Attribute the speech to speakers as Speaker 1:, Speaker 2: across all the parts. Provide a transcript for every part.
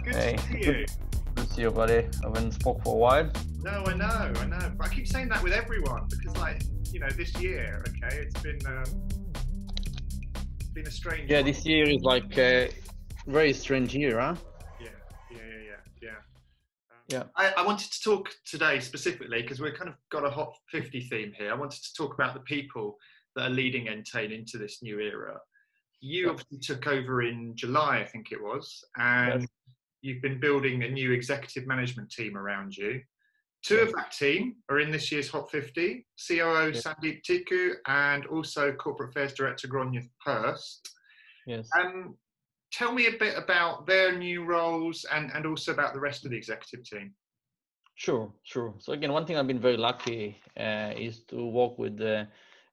Speaker 1: Good
Speaker 2: Hey,
Speaker 1: to see
Speaker 2: good
Speaker 1: you.
Speaker 2: to see you, buddy. I haven't spoke for a while.
Speaker 1: No, I know. But I keep saying that with everyone because, this year, okay, it's been a strange
Speaker 2: Yeah,
Speaker 1: one.
Speaker 2: this year is like a very strange year, huh?
Speaker 1: Yeah, yeah.
Speaker 2: Yeah.
Speaker 1: I wanted to talk today specifically because we've kind of got a hot 50 theme here. I wanted to talk about the people that are leading Entain into this new era. You
Speaker 2: Yeah.
Speaker 1: obviously took over in July, I think it was,
Speaker 2: Yes.
Speaker 1: and you've been building a new executive management team around you. Two
Speaker 2: Yes.
Speaker 1: of that team are in this year's Hot 50, COO
Speaker 2: Yes.
Speaker 1: Sandeep Tiku and also Corporate Affairs Director Gronya Hurst.
Speaker 2: Yes.
Speaker 1: Tell me a bit about their new roles and also about the rest of the executive team.
Speaker 2: Sure. Sure. So again, one thing I've been very lucky is to work with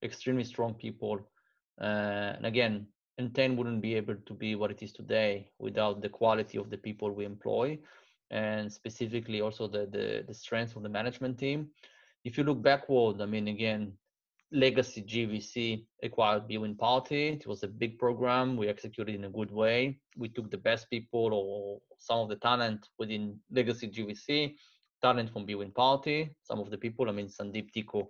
Speaker 2: extremely strong people. And again, Entain wouldn't be able to be what it is today without the quality of the people we employ, and specifically also the strength of the management team. If you look backward, I mean, again, legacy GVC acquired Bwin Party. It was a big program. We executed in a good way. We took the best people or some of the talent within legacy GVC, talent from Bwin Party. Some of the people, I mean, Sandeep Tiko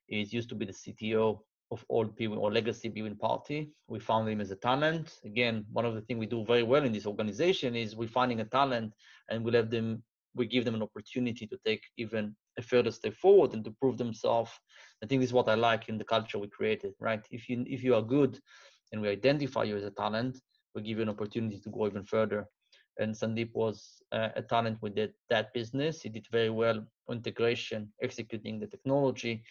Speaker 2: is used to be the CTO of old Bwin or legacy Bwin Party. We found him as a talent. Again, one of the things we do very well in this organization is we're finding a talent and we give them an opportunity to take even a further step forward and to prove themselves. I think this is what I like in the culture we created, right? If you are good and we identify you as a talent, we give you an opportunity to go even further. And Sandeep was a talent with that business. He did very well on integration, executing the technology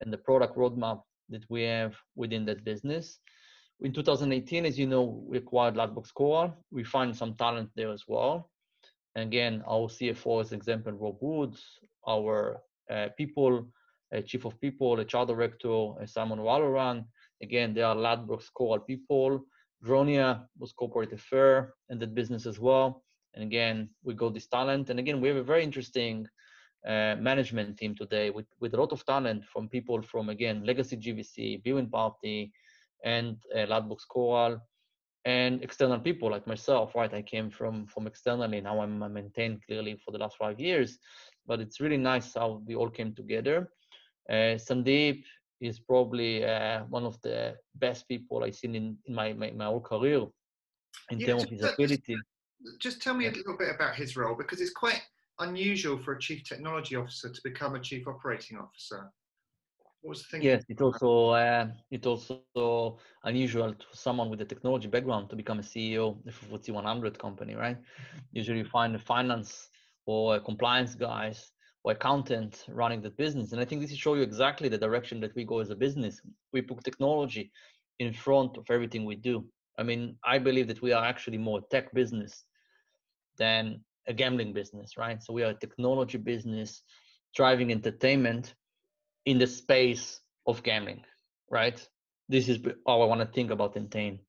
Speaker 2: and the product roadmap that we have within that business. In 2018, as you know, we acquired Lightbox Coral. We find some talent there as well. And again, our CFO, as example, Rob Woods, our chief of people, HR director, Simon Walleran. Again, they are Lightbox Coral people. Gronia was corporate affair and that business as well. And again, we got this talent. And again, we have a very interesting management team today with a lot of talent from people from, again, legacy GVC, Bwin Party, and Lightbox Coral, and external people like myself, right? I came from externally. Now I'm maintained clearly for the last 5 years, but it's really nice how we all came together. Sandeep is probably one of the best people I've seen in my whole career in
Speaker 1: Yeah,
Speaker 2: terms of his ability.
Speaker 1: just tell me a
Speaker 2: Yeah.
Speaker 1: little bit about his role because it's quite unusual for a chief technology officer to become a chief operating officer. What was the thinking?
Speaker 2: Yes, it's also unusual for someone with a technology background to become a CEO of a FTSE 100 company, right? Usually, you find a finance or a compliance guys or accountant running the business, and I think this is show you exactly the direction that we go as a business. We put technology in front of everything we do. I mean, I believe that we are actually more a tech business than a gambling business, right? So we are a technology business driving entertainment in the space of gambling, right? This is how I want to think about Entain.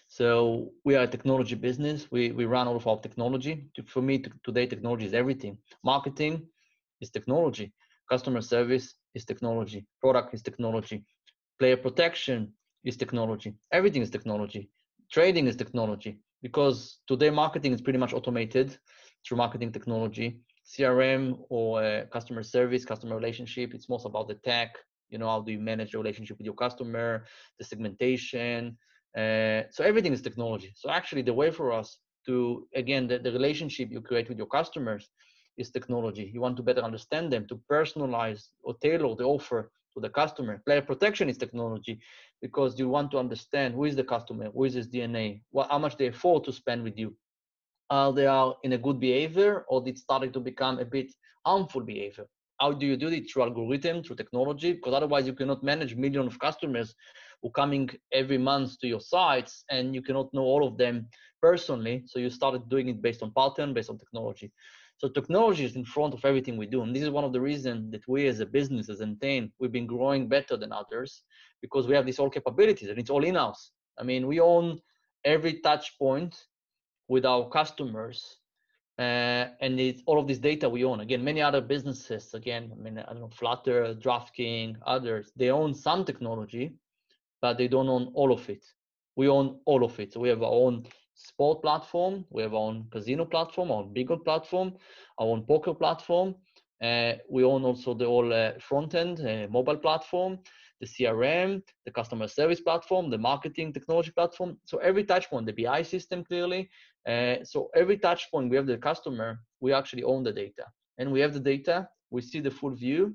Speaker 2: So we are a technology business. We run all of our technology. For me, today, technology is everything. Marketing is technology. Customer service is technology. Product is technology. Player protection is technology. Everything is technology. Trading is technology because today marketing is pretty much automated through marketing technology. CRM or customer service, customer relationship, it's most about the tech. You know, how do you manage the relationship with your customer, the segmentation. So everything is technology. So actually the way for us to, again, the relationship you create with your customers is technology. You want to better understand them, to personalize or tailor the offer to the customer. Player protection is technology because you want to understand who is the customer, who is his DNA, how much they afford to spend with you. They are in a good behavior or it started to become a bit harmful behavior. How do you do it? Through algorithm, through technology, because otherwise you cannot manage millions of customers who coming every month to your sites and you cannot know all of them personally. So you started doing it based on pattern, based on technology. So technology is in front of everything we do. And this is one of the reasons that we as a business, as Entain, we've been growing better than others because we have these all capabilities and it's all in-house. I mean, we own every touch point with our customers, and it's all of this data we own. Again, many other businesses, again, I mean, I don't know, Flutter, DraftKings, others, they own some technology, but they don't own all of it. We own all of it. So we have our own sport platform, we have our own casino platform, our bingo platform, our own poker platform. We own also the whole front end mobile platform, the CRM, the customer service platform, the marketing technology platform. So every touch point, the BI system clearly. So every touch point we have the customer, we actually own the data. And we have the data, we see the full view,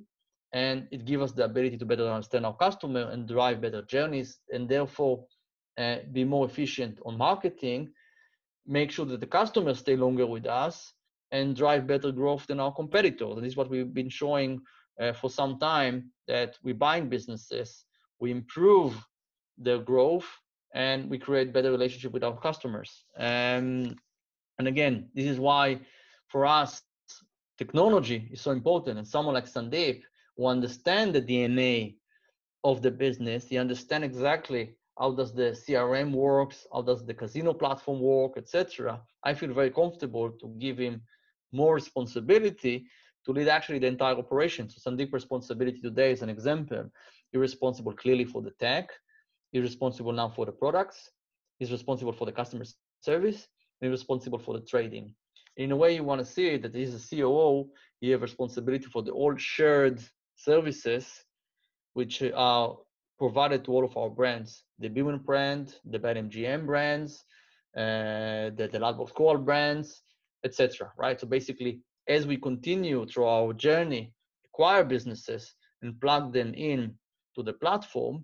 Speaker 2: and it gives us the ability to better understand our customer and drive better journeys, and therefore be more efficient on marketing, make sure that the customers stay longer with us, and drive better growth than our competitors. And this is what we've been showing for some time, that we're buying businesses, we improve their growth, and we create better relationship with our customers. And again, this is why for us, technology is so important. And someone like Sandeep, who understand the DNA of the business, he understand exactly how does the CRM works, how does the casino platform work, etc. I feel very comfortable to give him more responsibility to lead actually the entire operation. So Sandeep's responsibility today is an example. He's responsible clearly for the tech. He's responsible now for the products. He's responsible for the customer service. And he's responsible for the trading. In a way, you want to see it, that he's a COO. He has responsibility for the all shared services, which are provided to all of our brands, the Bwin brand, the BetMGM brands, the Ladbrokes Coral brands, etc. Right? So basically, as we continue through our journey, acquire businesses and plug them in to the platform,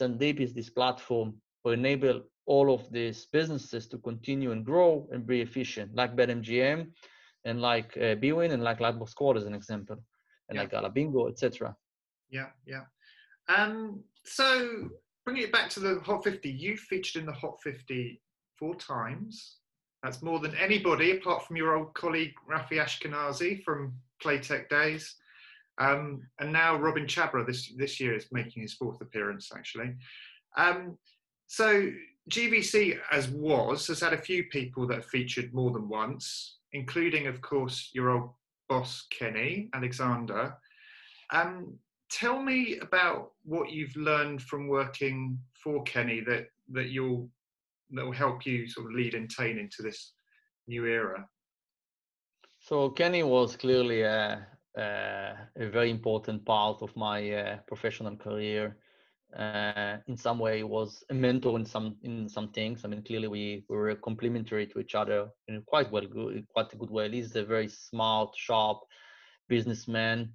Speaker 2: Sandeep is this platform to enable all of these businesses to continue and grow and be efficient, like BetMGM and like Bwin and like Ladbrokes Coral as an example, and like Gala Bingo, etc.
Speaker 1: Yeah. So bringing it back to the Hot 50, you featured in the Hot 50 4 times. That's more than anybody apart from your old colleague Rafi Ashkenazi from Playtech days. And now Robin Chabra this year is making his 4th appearance, actually. So GVC has had a few people that have featured more than once, including, of course, your old boss, Kenny Alexander. Tell me about what you've learned from working for Kenny that will help you sort of lead Entain into this new era.
Speaker 2: So Kenny was clearly a very important part of my professional career. In some way, he was a mentor in some things. I mean, clearly we were complementary to each other in quite a good way. He's a very smart, sharp businessman.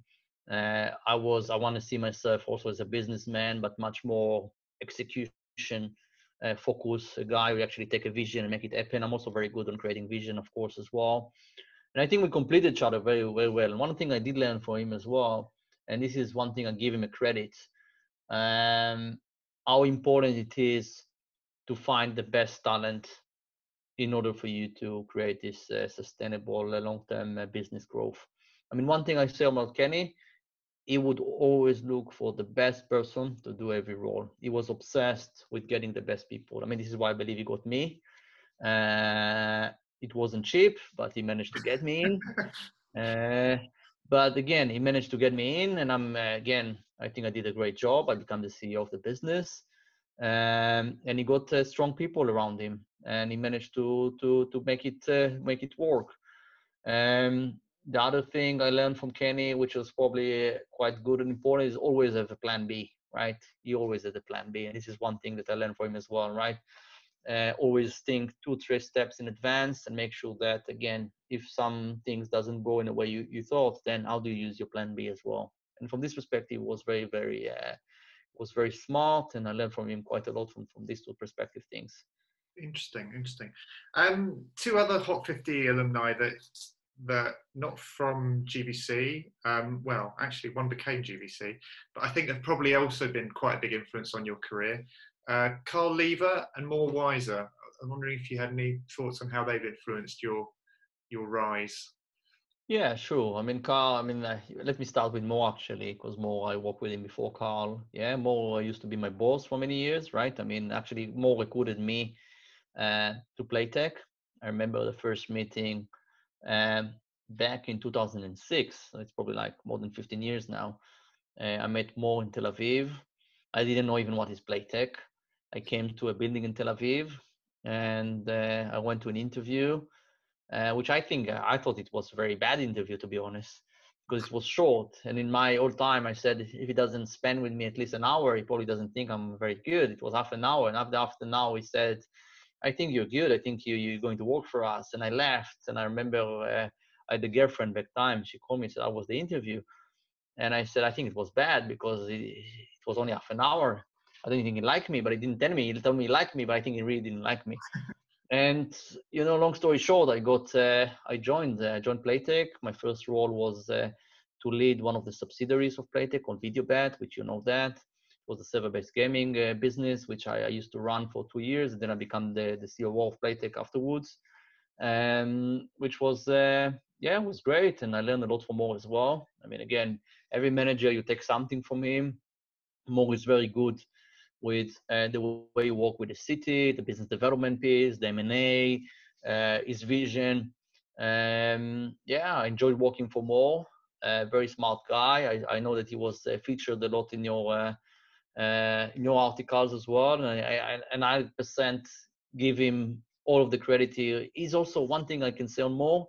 Speaker 2: I want to see myself also as a businessman, but much more execution focus, a guy who actually take a vision and make it happen. I'm also very good on creating vision, of course, as well. And I think we completed each other very, very well. And one thing I did learn from him as well, and this is one thing I give him a credit, how important it is to find the best talent in order for you to create this sustainable long-term business growth. I mean, one thing I say about Kenny, he would always look for the best person to do every role. He was obsessed with getting the best people. I mean, this is why I believe he got me. It wasn't cheap, but he managed to get me in. But again, he managed to get me in, and I think I did a great job. I became the CEO of the business, and he got strong people around him, and he managed to make it work. The other thing I learned from Kenny, which was probably quite good and important, is always have a plan B, right? He always has a plan B. And this is one thing that I learned from him as well, right? Always think 2-3 steps in advance and make sure that, again, if some things doesn't go in the way you thought, then how do you use your plan B as well? And from this perspective, it was very, very, was very smart. And I learned from him quite a lot from these 2 perspective things.
Speaker 1: Interesting. 2 other Hot 50 alumni that not from GVC. Well, actually, one became GVC, but I think they've probably also been quite a big influence on your career. Karl Lever and More Wiser. I'm wondering if you had any thoughts on how they've influenced your rise.
Speaker 2: Yeah, sure. I mean, Karl, let me start with Mo actually, because Mo, I worked with him before Karl. Yeah, Mo used to be my boss for many years, right? I mean, actually, Mo recruited me to Playtech. I remember the first meeting back in 2006. So it's probably like more than 15 years now. I met Mo in Tel Aviv. I didn't know even what is Playtech. I came to a building in Tel Aviv. and I went to an interview, which I thought it was a very bad interview, to be honest, because it was short. And in my old time, I said, if he doesn't spend with me at least an hour, he probably doesn't think I'm very good. It was half an hour. And after an hour, he said, I think you're good. I think you're going to work for us. And I left. And I remember I had a girlfriend back time. She called me and said, how was the interview? And I said, I think it was bad because it was only half an hour. I didn't think he liked me, but he didn't tell me. He told me he liked me, but I think he really didn't like me. And long story short, I joined Playtech. My first role was to lead one of the subsidiaries of Playtech called VideoBet, which that. It was a server-based gaming business, which I used to run for 2 years. And then I became the COO of Playtech afterwards, which was it was great, and I learned a lot from Mo as well. I mean, again, every manager, you take something from him. Mo is very good with the way you work with the city, the business development piece, the M&A, his vision. I enjoyed working for Mo. Very smart guy. I know that he was featured a lot in your articles as well, and I 100% give him all of the credit here. He's also one thing I can say on Mo.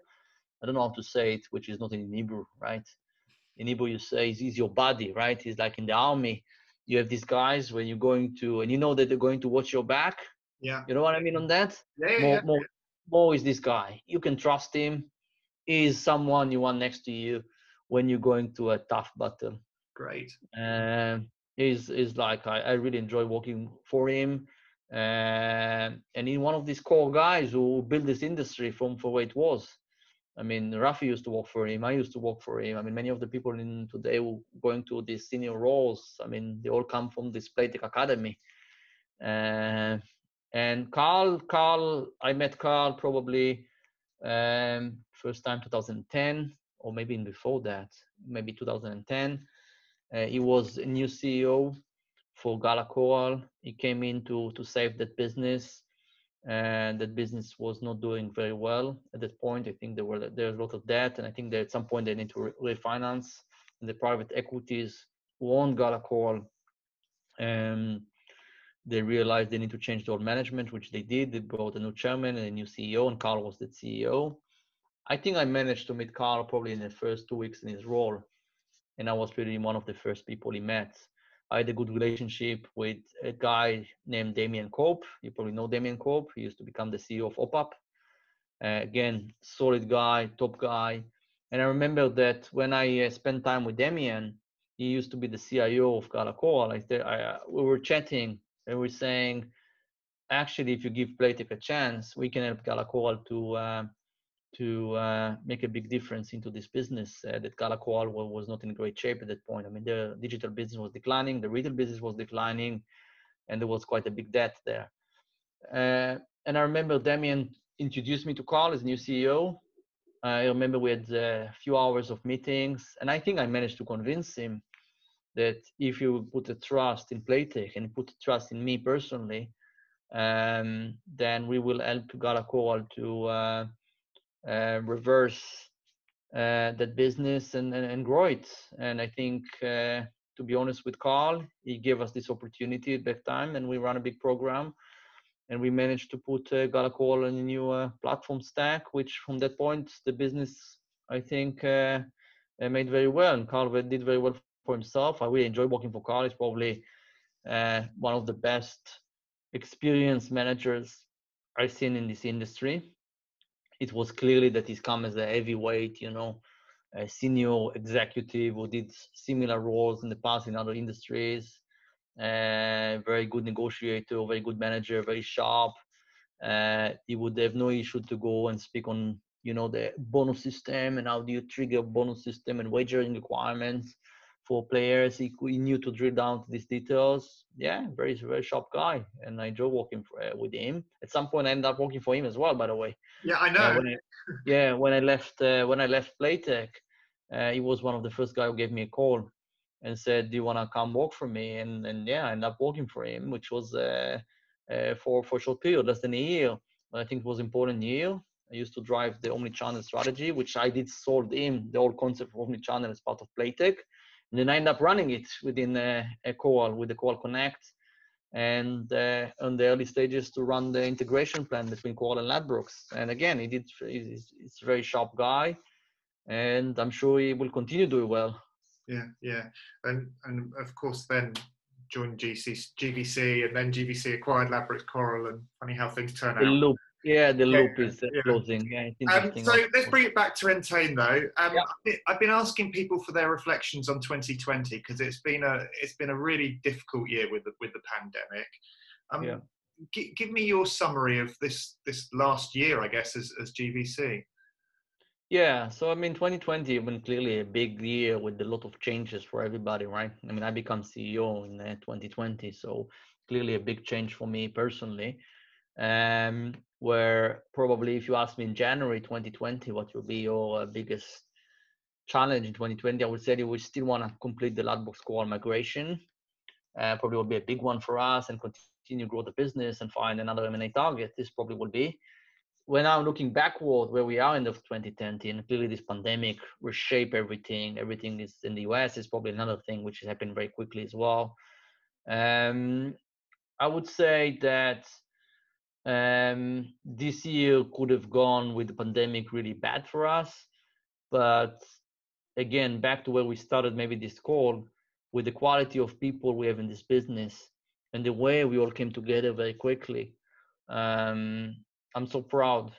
Speaker 2: I don't know how to say it, which is not in Hebrew, right? In Hebrew, you say he's your buddy, right? He's like in the army. You have these guys when you're going to, and you know that they're going to watch your back.
Speaker 1: Yeah.
Speaker 2: You know what I mean on that?
Speaker 1: Yeah.
Speaker 2: Mo is this guy. You can trust him. He's someone you want next to you when you're going to a tough battle.
Speaker 1: Great.
Speaker 2: He's like, I really enjoy working for him. And he's one of these core guys who built this industry from for where it was. I mean, Rafi used to work for him. I used to work for him. I mean, many of the people in today who going to these senior roles, I mean, they all come from this Playtech Academy. And Karl, I met Karl probably first time 2010, or maybe even before that, maybe 2010. He was a new CEO for Gala Coral. He came in to save that business. And that business was not doing very well at that point. I think there's a lot of debt, and I think that at some point they need to refinance. And the private equities who own Gala Coral, they realized they need to change the old management, which they did. They brought a new chairman and a new CEO, and Karl was the CEO. I think I managed to meet Karl probably in the first 2 weeks in his role, and I was really one of the first people he met. I had a good relationship with a guy named Damien Cope. You probably know Damien Cope. He used to become the CEO of OPAP. Again, solid guy, top guy. And I remember that when I spent time with Damien, he used to be the CIO of Gala Coral. We were chatting and we were saying, actually, if you give Playtech a chance, we can help Gala Coral to make a big difference into this business that Gala Coral was not in great shape at that point. I mean, the digital business was declining, the retail business was declining, and there was quite a big debt there. And I remember Damien introduced me to Karl as new CEO. I remember we had a few hours of meetings, and I think I managed to convince him that if you put a trust in Playtech and put a trust in me personally, then we will help Gala Coral to reverse that business and grow it. And I think, to be honest with Karl, he gave us this opportunity at that time, and we ran a big program, and we managed to put Gala Coral in a new platform stack, which from that point, the business, I think, made very well. And Karl did very well for himself. I really enjoy working for Karl. He's probably one of the best experienced managers I've seen in this industry. It was clearly that he's come as a heavyweight, a senior executive who did similar roles in the past in other industries. Very good negotiator, very good manager, very sharp. He would have no issue to go and speak on, the bonus system and how do you trigger bonus system and wagering requirements for players. He knew to drill down to these details. Yeah, very, very sharp guy, and I enjoy working with him. At some point, I ended up working for him as well, by the way.
Speaker 1: Yeah, I know.
Speaker 2: When I left Playtech, he was one of the first guys who gave me a call and said, "Do you want to come work for me?" And yeah, I ended up working for him, which was for a short period, less than a year. But I think it was an important year. I used to drive the omni-channel strategy, which I did sold him the whole concept of omni-channel as part of Playtech. And then I ended up running it within a Coral with the Coral Connect. and on the early stages to run the integration plan between Karl and Ladbrokes. And again, he's a very sharp guy, and I'm sure he will continue doing well.
Speaker 1: Yeah, and of course then joined GVC, and then GVC acquired Ladbrokes Coral, and funny how things turn
Speaker 2: The
Speaker 1: out.
Speaker 2: loop, the loop is
Speaker 1: Yeah.
Speaker 2: closing. Yeah, it's interesting.
Speaker 1: So let's bring it back to Entain though.
Speaker 2: Yeah.
Speaker 1: I've been asking people for their reflections on 2020 because it's been a really difficult year with the pandemic.
Speaker 2: Yeah.
Speaker 1: Give me your summary of this last year, I guess, as GVC.
Speaker 2: Yeah, so I mean, 2020 been clearly a big year with a lot of changes for everybody, right? I mean, I become CEO in 2020, so clearly a big change for me personally. Where probably if you ask me in January 2020, what will be your biggest challenge in 2020, I would say we still want to complete the Ladbrokes Core migration. Probably will be a big one for us, and continue grow the business and find another M&A target. This probably will be. We're now looking backward where we are in the 2020, and clearly this pandemic reshape everything. Everything is in the US is probably another thing which has happened very quickly as well. I would say that this year could have gone with the pandemic really bad for us, but again, back to where we started maybe this call, with the quality of people we have in this business and the way we all came together very quickly. I'm so proud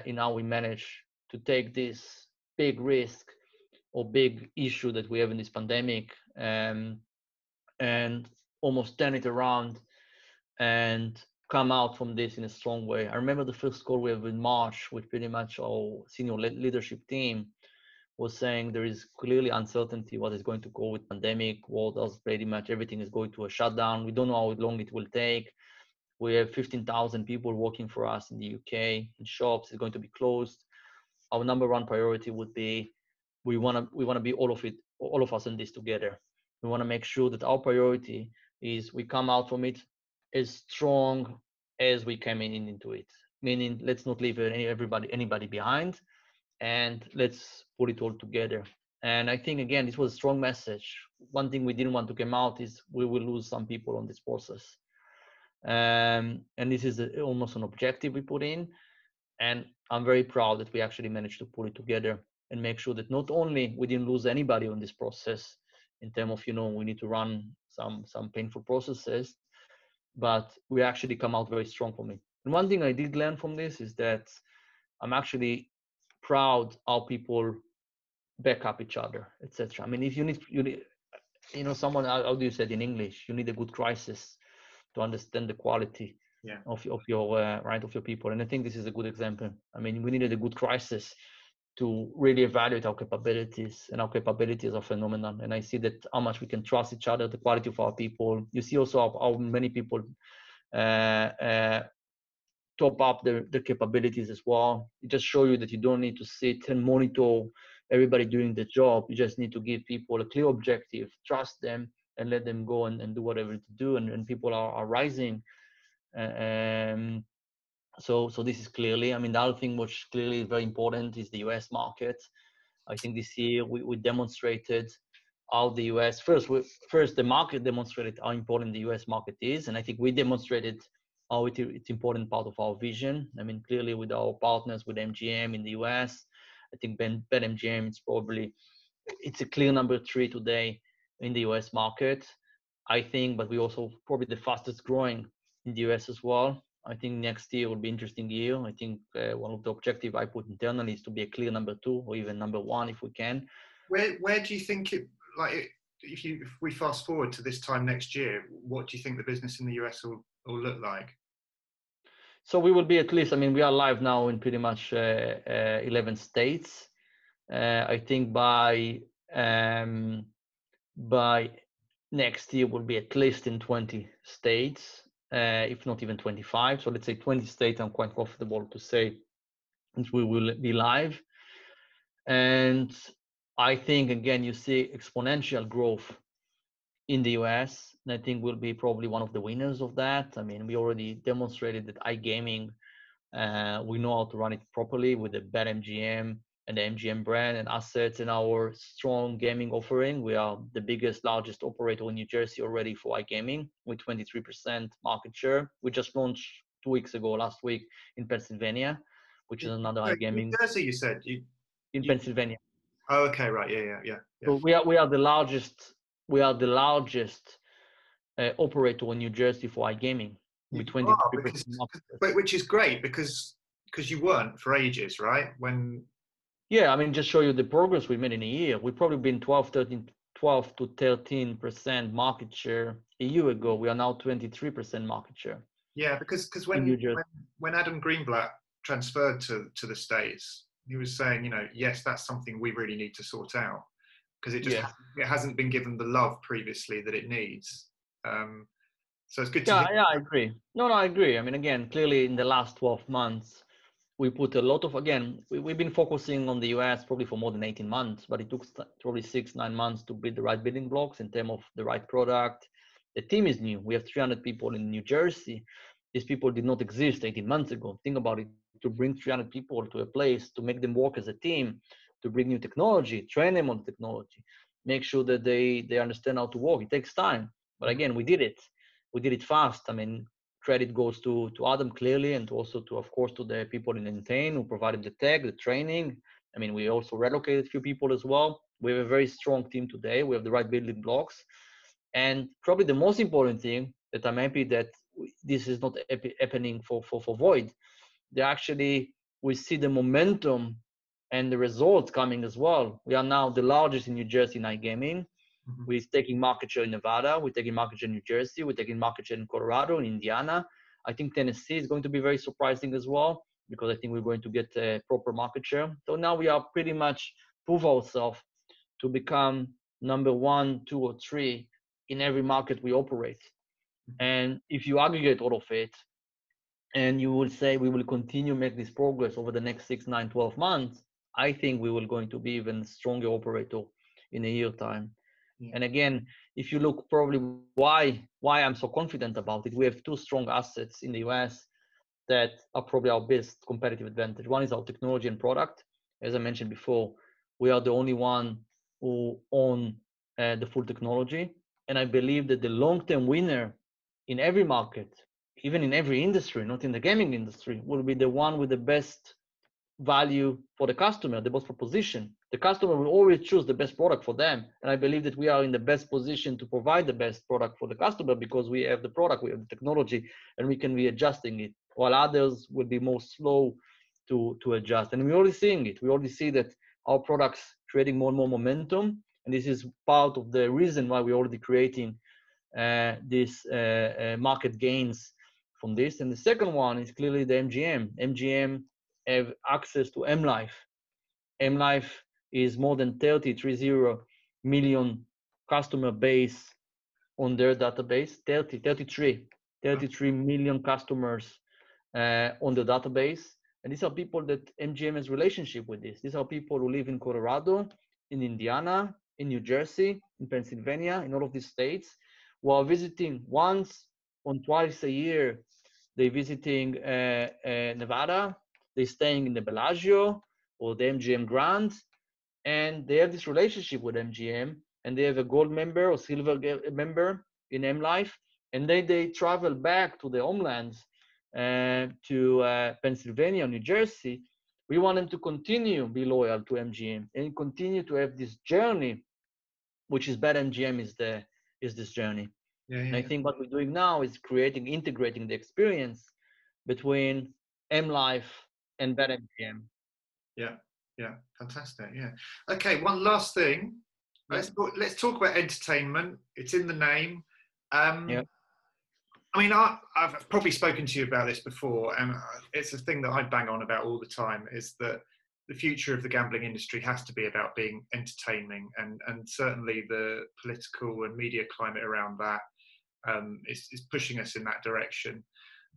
Speaker 2: in how we managed to take this big risk or big issue that we have in this pandemic, and almost turn it around and come out from this in a strong way. I remember the first call we have in March with pretty much our senior leadership team was saying there is clearly uncertainty what is going to go with pandemic. World else pretty much everything is going to a shutdown. We don't know how long it will take. We have 15,000 people working for us in the UK, in shops. It's going to be closed. Our number one priority would be we want to be all of us in this together. We want to make sure that our priority is we come out from it as strong as we came into it. Meaning, let's not leave anybody behind, and let's put it all together. And I think again, this was a strong message. One thing we didn't want to come out is we will lose some people on this process. And this is almost an objective we put in, and I'm very proud that we actually managed to put it together and make sure that not only we didn't lose anybody on this process in terms of we need to run some painful processes, but we actually come out very strong from it. And one thing I did learn from this is that I'm actually proud how people back up each other, etc. I mean, if you need someone, how do you say it in English? You need a good crisis to understand the quality of your people. And I think this is a good example. I mean, we needed a good crisis to really evaluate our capabilities, and our capabilities are phenomenal. And I see that how much we can trust each other, the quality of our people. You see also how many people top up their capabilities as well. It just show you that you don't need to sit and monitor everybody doing the job. You just need to give people a clear objective, trust them, and let them go and do whatever to do. And people are rising. So this is clearly, I mean, the other thing which clearly is very important is the US market. I think this year we demonstrated how the US, first the market demonstrated how important the US market is. And I think we demonstrated how it's important part of our vision. I mean, clearly with our partners, with MGM in the US, I think BetMGM it's a clear number 3 today in the US market, I think, but we also probably the fastest growing in the US as well. I think next year will be an interesting year. I think one of the objectives I put internally is to be a clear number 2 or even number 1 if we can.
Speaker 1: Where do you think if we fast forward to this time next year, what do you think the business in the US will look like?
Speaker 2: So we will be at least, I mean, we are live now in pretty much 11 states. I think by next year we'll be at least in 20 states, if not even 25. So let's say 20 states, I'm quite comfortable to say that we will be live. And I think, again, you see exponential growth in the US, and I think we'll be probably one of the winners of that. I mean, we already demonstrated that iGaming, we know how to run it properly with the BetMGM and the MGM brand and assets and our strong gaming offering. We are the biggest, largest operator in New Jersey already for iGaming with 23% market share. We just launched 2 weeks ago, last week, in Pennsylvania, which is another
Speaker 1: New
Speaker 2: iGaming
Speaker 1: Jersey, you said
Speaker 2: in
Speaker 1: you,
Speaker 2: Pennsylvania.
Speaker 1: oh, okay, right, yeah.
Speaker 2: So we are the largest. We are the largest operator in New Jersey for iGaming with
Speaker 1: You are
Speaker 2: 23%
Speaker 1: because,
Speaker 2: market share.
Speaker 1: but which is great because you weren't for ages, right? When
Speaker 2: Yeah, I mean, just show you the progress we made in a year. We've probably been 12 to 13% market share a year ago. We are now 23% market share
Speaker 1: yeah, because
Speaker 2: in New Jersey.
Speaker 1: when Adam Greenblatt transferred to the States, he was saying, yes, that's something we really need to sort out because
Speaker 2: Yeah.
Speaker 1: it hasn't been given the love previously that it needs. So it's good to
Speaker 2: Yeah,
Speaker 1: hear.
Speaker 2: yeah, I agree. No, I agree. I mean, again, clearly in the last 12 months, we put a lot of, again, we've been focusing on the US probably for more than 18 months, but it took probably 6-9 months to build the right building blocks in terms of the right product. The team is new. We have 300 people in New Jersey. These people did not exist 18 months ago. Think about it, to bring 300 people to a place, to make them work as a team, to bring new technology, train them on technology, make sure that they understand how to work. It takes time. But again, we did it. We did it fast. I mean, credit goes to Adam clearly, and also to, of course, to the people in Entain who provided the tech, the training. I mean, we also relocated a few people as well. We have a very strong team today. We have the right building blocks. And probably the most important thing that I'm happy that this is not happening for void. They actually, we see the momentum and the results coming as well. We are now the largest in New Jersey in iGaming.
Speaker 1: Mhm.
Speaker 2: We're taking market share in Nevada. We're taking market share in New Jersey. We're taking market share in Colorado, in Indiana. I think Tennessee is going to be very surprising as well, because I think we're going to get a proper market share. So now we are pretty much prove ourselves to become number 1, 2, or 3 in every market we operate. And if you aggregate all of it, and you will say we will continue make this progress over the next 6, 9, 12 months, I think we will going to be even stronger operator in a year time. Yeah. And again, if you look probably why I'm so confident about it, we have 2 strong assets in the US that are probably our best competitive advantage. One is our technology and product. As I mentioned before, we are the only one who own the full technology. And I believe that the long-term winner in every market, even in every industry, not in the gaming industry, will be the one with the best value for the customer, the best proposition. The customer will always choose the best product for them. And I believe that we are in the best position to provide the best product for the customer because we have the product, we have the technology, and we can be adjusting it, while others will be more slow to adjust. And we're already seeing it. We already see that our products creating more and more momentum. And this is part of the reason why we're already creating this market gains from this. And the second one is clearly the MGM. MGM have access to MLife. MLife is more than 33 million customer base on their database. 33 million customers on the database. And these are people that MGM has relationship with this. These are people who live in Colorado, in Indiana, in New Jersey, in Pennsylvania, in all of these states, who are visiting once or twice a year. They're visiting Nevada, they're staying in the Bellagio or the MGM Grand, and they have this relationship with MGM, and they have a gold member or silver member in MLife, and they travel back to their homelands, to Pennsylvania, New Jersey. We want them to continue be loyal to MGM and continue to have this journey, which is BetMGM is this journey. And I think what we're doing now is integrating the experience between MLife and BetMGM.
Speaker 1: Yeah, fantastic. Yeah. Okay, one last thing. Let's talk about entertainment. It's in the name. I mean, I've probably spoken to you about this before, and it's a thing that I bang on about all the time, is that the future of the gambling industry has to be about being entertaining, and certainly the political and media climate around that is pushing us in that direction.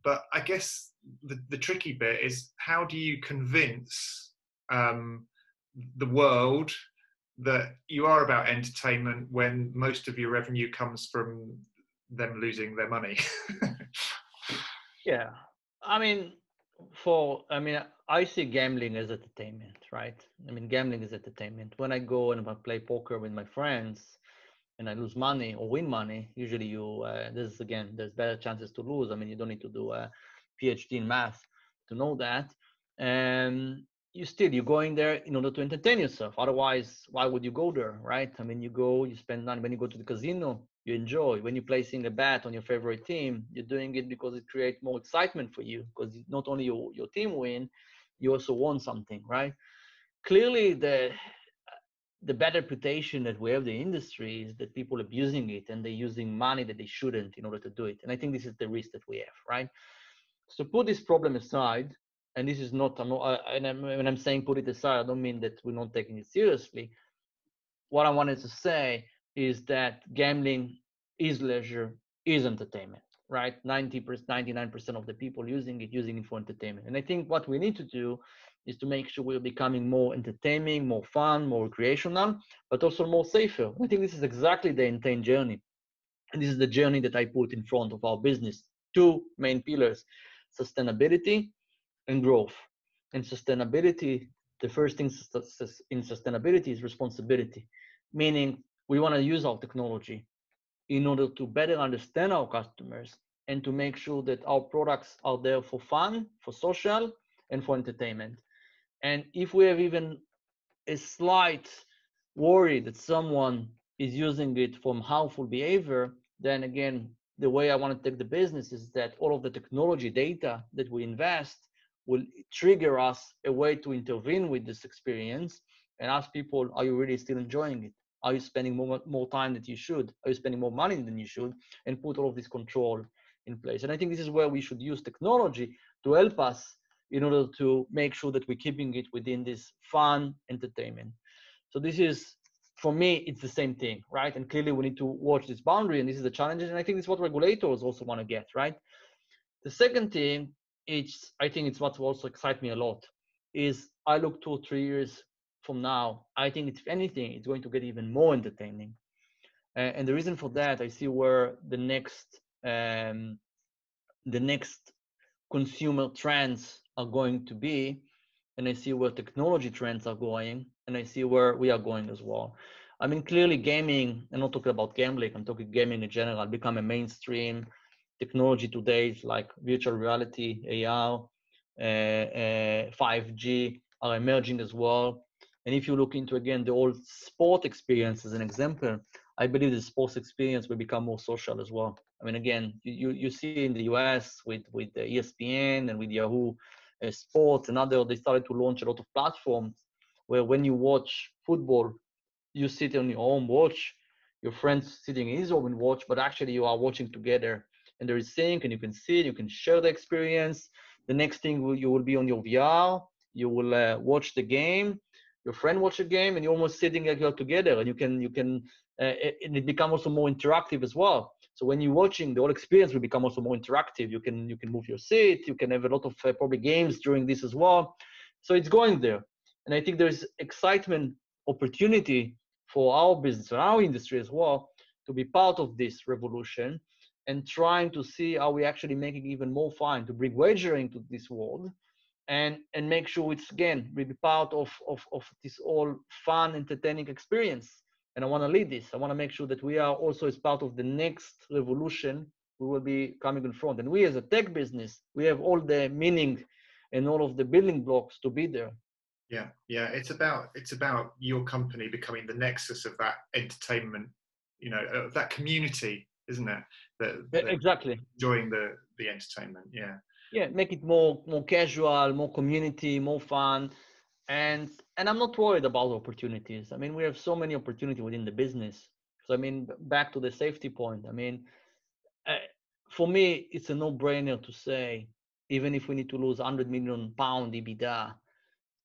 Speaker 1: But I guess the tricky bit is, how do you convince the world that you are about entertainment when most of your revenue comes from them losing their money?
Speaker 2: Yeah, I mean, I mean, I see gambling as entertainment, right? I mean, gambling is entertainment. When I go and I play poker with my friends and I lose money or win money, usually there's better chances to lose. I mean, you don't need to do a PhD in math to know that. And you're going there in order to entertain yourself. Otherwise, why would you go there, right? I mean, you spend money. When you go to the casino, you enjoy. When you're placing a bet on your favorite team, you're doing it because it creates more excitement for you, because not only your team win, you also won something, right? Clearly, the bad reputation that we have in the industry is that people abusing it and they're using money that they shouldn't in order to do it. And I think this is the risk that we have, right? So put this problem aside, and this is not, when I'm saying put it aside, I don't mean that we're not taking it seriously. What I wanted to say is that gambling is leisure, is entertainment, right? 90%, 99% of the people using it for entertainment. And I think what we need to do is to make sure we're becoming more entertaining, more fun, more recreational, but also more safer. I think this is exactly the Entain journey. And this is the journey that I put in front of our business. Two main pillars: sustainability and growth. And sustainability, the first thing in sustainability is responsibility, meaning we want to use our technology in order to better understand our customers and to make sure that our products are there for fun, for social, and for entertainment. And if we have even a slight worry that someone is using it from harmful behavior, then again, the way I want to take the business is that all of the technology data that we invest will trigger us a way to intervene with this experience and ask people, are you really still enjoying it? Are you spending more time than you should? Are you spending more money than you should? And put all of this control in place. And I think this is where we should use technology to help us in order to make sure that we're keeping it within this fun entertainment. So this is, for me, it's the same thing, right? And clearly we need to watch this boundary, and this is the challenge. And I think this is what regulators also want to get, right? The second thing, I think it's what also excites me a lot, is I look 2 or 3 years from now, I think if anything, it's going to get even more entertaining. And the reason for that, I see where the next consumer trends are going to be, and I see where technology trends are going, and I see where we are going as well. I mean, clearly gaming, I'm not talking about gambling, I'm talking gaming in general, become a mainstream technology today. It's like virtual reality, AR, 5G are emerging as well. And if you look into, again, the old sport experience as an example, I believe the sports experience will become more social as well. I mean, again, you see in the US with the ESPN and with Yahoo Sports and other, they started to launch a lot of platforms where when you watch football, you sit on your home, watch, your friends sitting in his home and watch, but actually you are watching together. And there is sync, and you can see it, you can share the experience. The next thing, you will be on your VR, you will watch the game, your friend watch a game, and you're almost sitting like you're together, and and it becomes also more interactive as well. So when you're watching, the whole experience will become also more interactive. You can move your seat, you can have a lot of probably games during this as well. So it's going there, and I think there's excitement, opportunity for our business and our industry as well to be part of this revolution and trying to see how we actually make it even more fun to bring wagering to this world and make sure it's, again, we be part of this all fun, entertaining experience. And I want to lead this. I want to make sure that we are also as part of the next revolution we will be coming in front. And we as a tech business, we have all the meaning and all of the building blocks to be there.
Speaker 1: Yeah. It's about your company becoming the nexus of that entertainment, of that community, isn't it? That
Speaker 2: Exactly.
Speaker 1: enjoying the entertainment.
Speaker 2: Yeah, make it more casual, more community, more fun. And I'm not worried about opportunities. I mean, we have so many opportunities within the business. So I mean, back to the safety point. I mean, uh, for me, it's a no-brainer to say, even if we need to lose 100 million pound EBITDA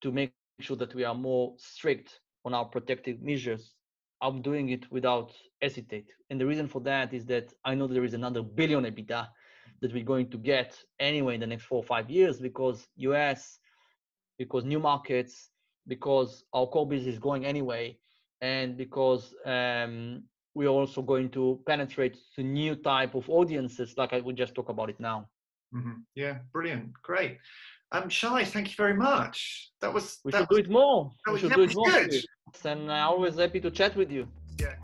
Speaker 2: to make sure that we are more strict on our protective measures, I'm doing it without hesitate. And the reason for that is that I know there is another billion EBITDA that we're going to get anyway in the next 4 or 5 years, because US, because new markets, because our core business is going anyway, and because we're also going to penetrate to new type of audiences, like I would just talk about it now.
Speaker 1: Mm-hmm. Yeah, brilliant, great. Shay, thank you very much.
Speaker 2: We should do it more.
Speaker 1: That
Speaker 2: We
Speaker 1: was,
Speaker 2: should
Speaker 1: that
Speaker 2: do
Speaker 1: was
Speaker 2: it more.
Speaker 1: good.
Speaker 2: And I'm always happy to chat with you.
Speaker 1: Yeah.